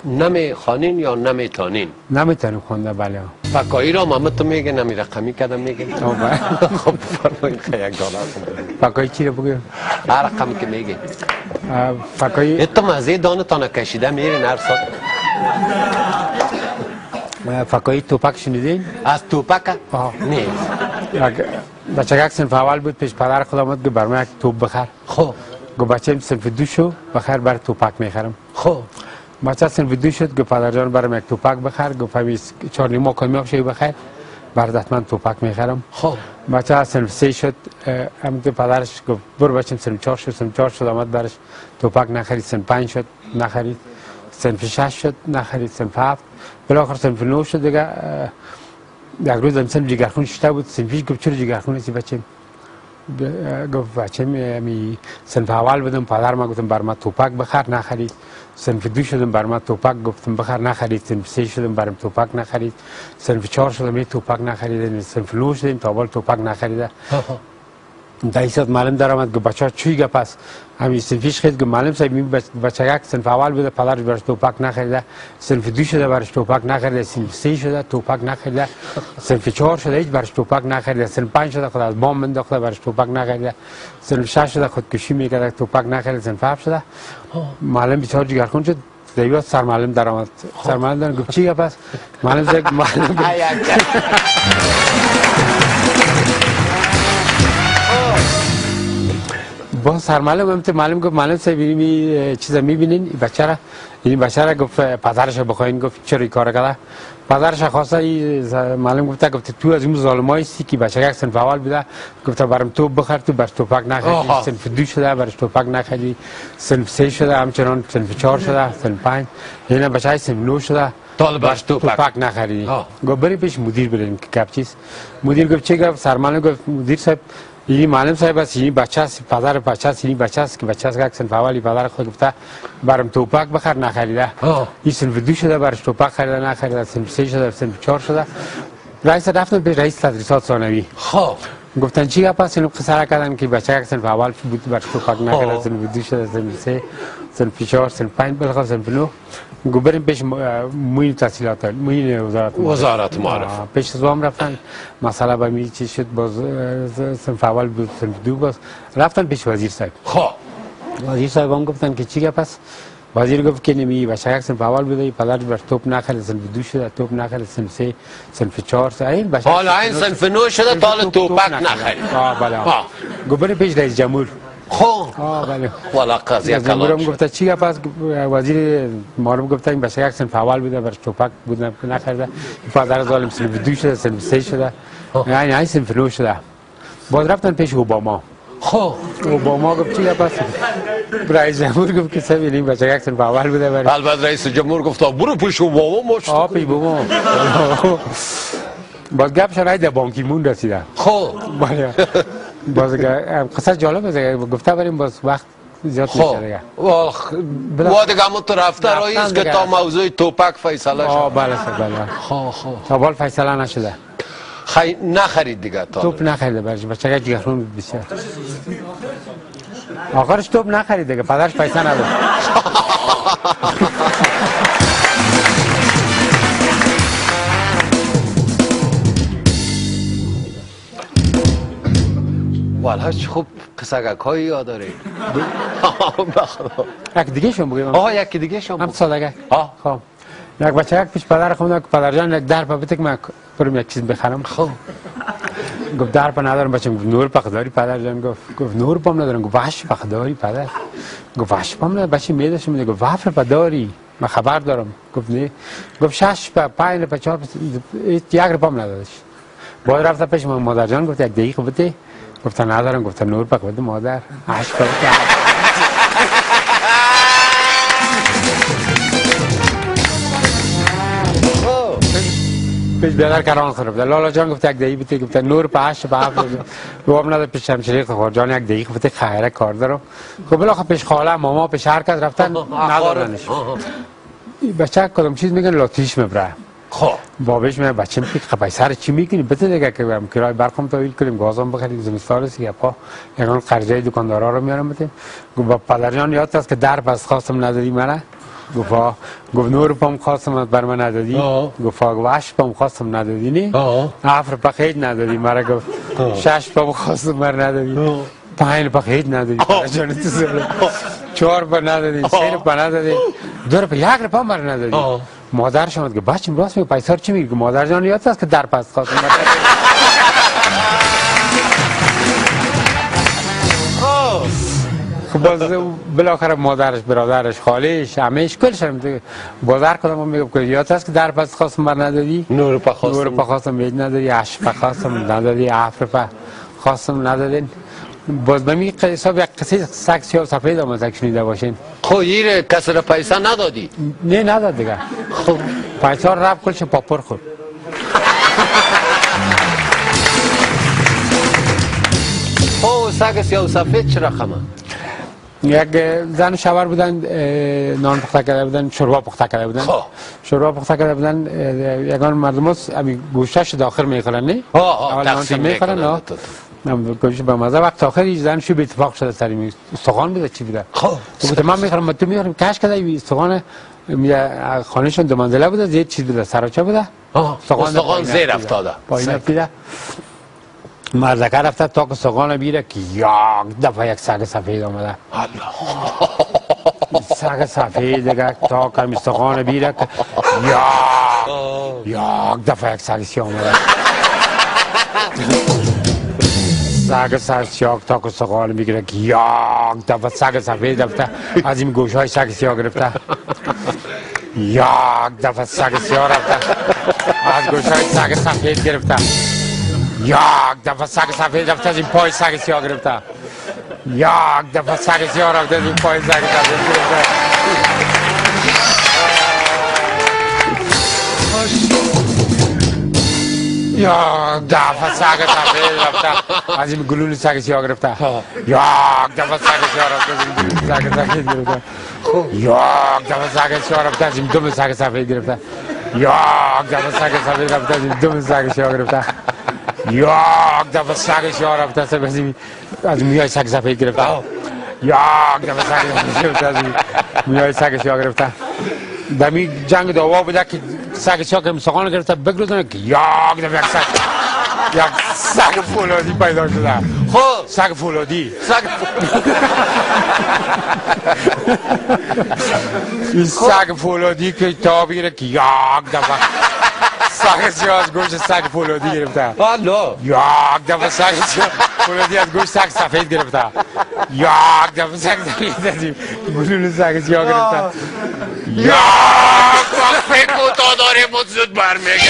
نمیخوانین یا نمیتونین؟ نمیتونیم خونده بله. فکایی را محمد تو میگه نمی رقمی کردم میگه. خب فرمایید که $1 فکایی چی رو بگیم؟ هر رقم که میگه. فکایی تو مزه دانتان کشیده میرین هر سال. فکایی توپک شنیدین؟ از توپک؟ نیست. بچه صنف اول بود پیش پدر خود آمد که برای یک توپ بخر. خب گو بچه صنف دو شو بخر برای توپک میخرم. خب بچه صنف دو شد گو پدر جان برای یک توپک بخر. گو فهمیست 4 ماه کامیاب شوی بخر برای حتما توپک میخرم. خب بچه صنف 3 شد هم که پدرش گفت برو بچه صنف 4 شد. صنف 4 شد آمد برش توپک نخرید. صنف 5 شد نخرید. صنف 6 شد نخرید. صنف 7 بالاخره صنف 9 شد دیگه. یک روز امسال جگرخون شده بود. صنفیش گفت چرا جگرخون هستی بچه؟ گفت بچه می صنف اول بودم پدر ما گفتم بر ما توپک بخر نخرید. صنف 2 شدم بر ما توپک گفتم بخر نخرید. صنف 3 شدم برم توپک نخرید. صنف 4 شدم می توپک نخرید. صنف 9 شدیم تا اول توپک نخریده. دایسات معلم در آمد گفت بچه ها چی گپ است؟ همین صنفیش خید گفت معلم صاحب می بچه یک صنف اول بوده پدرش برش توپک نخریده. صنف 2 شده برش توپک نخریده. صنف 3 شده توپک نخریده. صنف 4 شده هیچ برش توپک نخریده. صنف 5 شده خود از بام انداخته برش توپک نخریده. صنف 6 شده خودکشی میکرده توپک نخریده. صنف 7 شده معلم بیچاره جگرخون شد. دیوار سر معلم در آمد. سر معلم در گفت چی گپ است؟ معلم صاحب با سرمعلم معلم گفت معلم صاحب این چیزا میبینین این بچه را گفت پدرش بخواین. گفت چرا این کار کرده؟ پدرش خواسته معلم گفت تو از این ظالمایی هستی که بچه یک صنف اول بوده گفت برام تو بخر تو برش توپک نخری. صنف 2 شده برش توپک نخری. صنف 3 شده همچنان. صنف 4 شده. صنف 5 اینا بچه های صنف 9 شده برش توپک نخری. گفت بری پیش مدیر بریم که گپ چیست؟ مدیر گفت چه گپ؟ سرمعلم گفت مدیر صاحب این معلم صاحب است این بچه است پدر بچه است این بچه است که بچه است یک صنف اولی پدر خود گفته برام توپک بخر نخریده. این صنف 2 شده برش توپک خریده نخریده. صنف 3 شده صنف 4 شده. رئیس رفتن به رئیس تدریسات ثانوی. خب گفتن چی گپ است؟ اینو قصه کردن که بچه یک صنف اول بود برش توپک نخریده. صنف 2 شده صنف 3 صنف 4 صنف 5 بالاخره صنف 9. گو بریم پیش معین تحصیلات معین وزارت معارف. پیش از وام رفتن مسئله به می چی شد باز صنف اول بود صنف 2 باز رفتن پیش وزیر صاحب. خب وزیر صاحب هم گفتن که چی گپ است؟ وزیر گفت که نمی بچه یک صنف اول بوده پدرش بر توپ نخرید. صنف 2 شده توپ نخرید. صنف 3 صنف 4 این بچه حالا این صنف 9 شده تا توپک نخرید. بله. گو بریم پیش رئیس جمهور. خب بله والا قضیه کلان شد. گفت چی گپ است؟ وزیر معارف گفت این بچه یک صنف اول بوده برش توپک بود نخریده. پدر ظالم صنف 2 شده صنف 3 شده یعنی این صنف 9 شده. باز رفتن پیش اوباما. خب اوباما گفت چی گپ است؟ رئیس جمهور گفت که صاحب این بچه یک صنف اول بوده برش. البته رئیس جمهور گفت برو پیش اوباما مشت. پیش اوباما. باز گپ شرایط بانکی مون رسیده. خب بله باز قصه جالب است گفته بریم باز وقت زیاد میشه دیگه. و دیگه همون تو رفته راییست که تا موضوع توپک فیصله شد. بله تا بال فیصله نشده. نخرید دیگه تا توپ نخریده برش بچه جگرخون بسیار. آخرش توپ نخرید دیگه پدرش پیسه نداد. والا خوب قصگک هایی یاد داره. یک دیگه شون بگیم. یکی دیگه شون هم سادگه. خب یک بچه یک پیش پدر خونده که پدر جان یک درپا بده که من برم یک چیز بخرم. خب گفت درپا ندارم بچه نور پخداری پدر جان گفت نور پام ندارم. گفت وحش پخداری پدر. گفت وحش پام ندارم بچه میدشم میده. گفت وحف پداری من خبر دارم. گفت نه. گفت 6 5 4 یک رپام ندادش. بعد رفت پیش مادر جان گفت یک دقیقه بده. گفتن ندارم. گفتن نور پاک بده مادر. عشق پیش بیادر کران خراب. لالا جان گفت یک دقیقه بده. گفتن نور پاش با گفتم ندارم. پیش شمشیر خور جان یک دقیقه بده خیره کار دارم. خب بالاخره پیش خاله ماما پیش هر کس رفتن ندارنش. بچه کدام چیز میگن لاتیش میبره. خب بابش میگه بچه میگه خب سر چی میکنی بده دیگه که هم کرای برقم تحویل کنیم گازم بخریم زمستان است که پا یگان قرضه دکاندارا رو میارم بده. گفت با پدر جان یاد است که در پس خواستم نداری منه گفت 9 روپا خواستم بر من ندادی. گفت 8 روپا خواستم ندادی نی. 7 روپا خیلی ندادی. مرا گفت 6 روپا خواستم بر ندادی. 5 روپا خیلی ندادی. 4 روپا ندادی. 3 روپا ندادی. 2 روپا 1 روپا بر ندادی. مادرش اومد که بچه‌م راست میگه پیسه چی میگه؟ مادر جان یادت است که در پس خواستم بر خب باز بالاخره مادرش برادرش خالش همهش کلشم بازار کردم میگم که یادت است که در پس خواستم بر ندادی. 9 روپا خواستم 9 روپا خواستم بید ندادی. 8 روپا خواستم ندادی. 7 روپا خواستم ندادین. باز به می حساب یک قصه سگ سیاه سفید آمد شنیده باشین. خب این کسی را پیسه ندادی؟ نه نداد دیگه. خب پیسه را رفت کلش پاپر خورد. خب سگ سیاه سفید چه رقمه؟ یک زن شوهر بودن نان پخته کرده بودن شوربا پخته کرده بودن. شوربا پخته کرده بودن یگان مردم هست امی گوشتش داخل میخورن نه؟ تقسیم میکنن. گوشت به مزه وقت آخر زن شو به اتفاق شده سری استخوان بوده چی بوده؟ گفت من میخورم تو میخورم کش کرده استخوان خانهشون 2 منزله بوده زیر چیز بوده سراچه بوده. استخوان زیر افتاده. پایین افتاده. مردکه رفته تا که سقان بیره که یک دفعه یک سگ سفید آمده. سگ سفید دیگه تا که سقان بیره که یک دفعه یک سگ سیاه آمده. سگ سیاه تا که سقان میگیره که یک دفعه سگ سفید رفته از این گوش های سگ سیاه گرفته. یک دفعه سگ سیاه رفته از گوش های سگ سفید گرفته. یک دفعه سگ سفید رفته از این پای سگ سیاه گرفته. یک دفعه سگ سیاه رفته از این پای سگ سفید گرفته. یک دفعه سگ سفید رفته از این گلول سگ سیاه گرفته. یک دفعه سگ سیاه رفته از این گلول سگ سفید گرفته. یک دفعه سگ سیاه رفته از این دم سگ سفید گرفته. یک دفعه سگ سفید رفته از این دم سگ سیاه گرفته. یک دفعه سگ سیاه رفته از میای سگ سفید گرفته. یک دفعه سگ سیاه رفته از میای سگ سیاه گرفته. در می جنگ دعوا بوده که سگ سیاه که مساقان گرفته بگردونه که یک دفعه یک سگ فولادی پیدا شده. خب سگ فولادی این سگ فولادی که تا بگیره که یک دفعه سگ سیاه از گوشت سگ فولادی گرفته. یک دفعه سگ سیاه فولادی از گوشت سگ سفید گرفته. یک دفعه سگ سفید از گلول سگ سیاه گرفته. یک وقت فکر تا داره زود برمیگه.